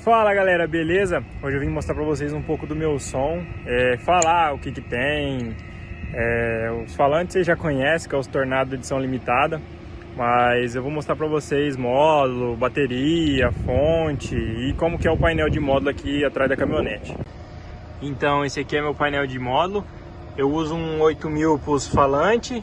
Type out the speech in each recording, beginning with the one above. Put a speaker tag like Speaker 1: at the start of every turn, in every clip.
Speaker 1: Fala galera, beleza? Hoje eu vim mostrar pra vocês um pouco do meu som, falar o que tem. Os falantes vocês já conhecem, que é os Tornado edição limitada, mas eu vou mostrar pra vocês módulo, bateria, fonte e como que é o painel de módulo aqui atrás da caminhonete. Então esse aqui é meu painel de módulo. Eu uso um 8000 para os falantes,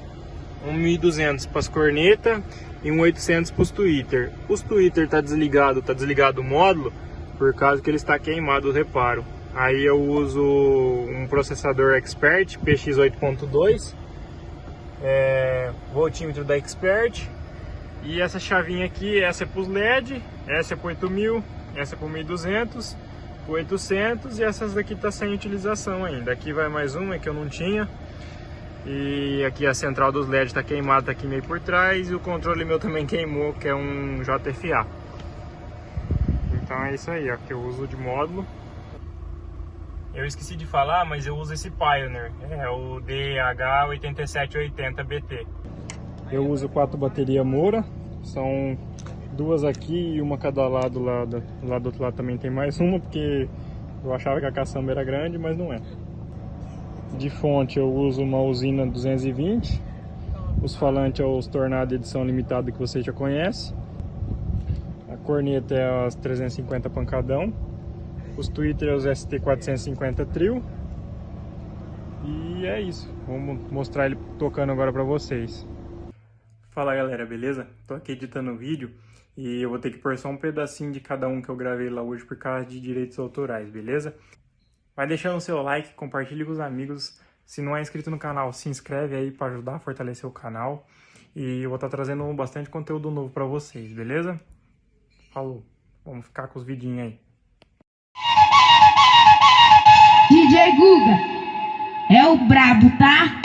Speaker 1: um 1200 para as cornetas e um 800 para os tweeter. Os tweeter tá desligado o módulo por causa que ele está queimado o reparo. Aí eu uso um processador Expert PX 8.2, voltímetro da Expert, e essa chavinha aqui, essa é para os LED, essa é para 8000, essa é para 1200, para 800, e essas daqui tá sem utilização ainda. Aqui vai mais uma que eu não tinha. E aqui a central dos LED está queimada, tá aqui meio por trás, e o controle meu também queimou, que é um JFA. Então é isso aí, ó, que eu uso de módulo. Eu esqueci de falar, mas eu uso esse Pioneer, é o DH8780BT. Eu uso 4 baterias Moura, são duas aqui e uma cada lado. Lá do outro lado também tem mais uma, porque eu achava que a caçamba era grande, mas não é. De fonte eu uso uma usina 220, os falantes é os Tornado edição limitada que você já conhece, a corneta é as 350 pancadão, os tweeter é os ST450 trio, e é isso. Vou mostrar ele tocando agora pra vocês. Fala galera, beleza? Tô aqui editando o vídeo e eu vou ter que pôr só um pedacinho de cada um que eu gravei lá hoje por causa de direitos autorais, beleza? Vai deixando o seu like, compartilhe com os amigos. Se não é inscrito no canal, se inscreve aí para ajudar a fortalecer o canal. E eu vou estar trazendo bastante conteúdo novo para vocês, beleza? Falou, vamos ficar com os vidinhos aí.
Speaker 2: DJ Guga é o brabo, tá?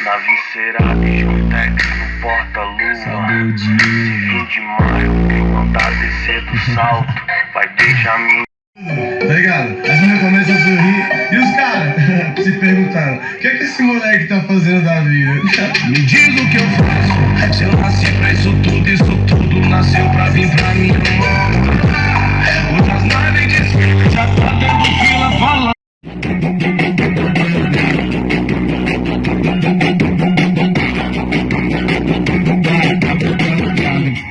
Speaker 3: Na viscerada, discoteca no porta-lua. Se fim de maio, quem mandar descer do salto vai deixar mim.
Speaker 4: Tá ligado? Aí você começa a sorrir e os caras se perguntaram: o que é que esse moleque tá fazendo da vida?
Speaker 3: Me diz o que eu faço. Se eu nasci pra isso tudo nasceu pra vir pra mim. Outras naves de já tá dando fila falando.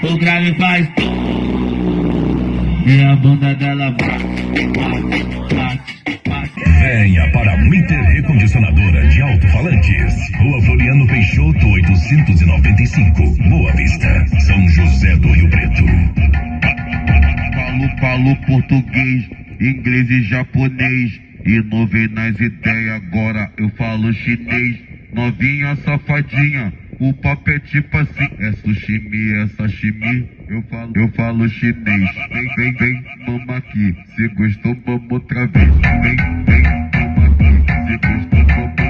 Speaker 3: O grave faz e a bunda dela
Speaker 5: venha para Mitter Recondicionadora de Alto-Falantes, Rua Floriano Peixoto 895, Boa Vista, São José do Rio Preto.
Speaker 6: falo português, inglês e japonês. E não vem nas ideias, agora eu falo chinês. Novinha safadinha, o papo é tipo assim. É sushi, é sashimi, eu falo chinês. Vem, mama aqui, se gostou, vamos outra vez. Vem, mama aqui, se gostou, vamos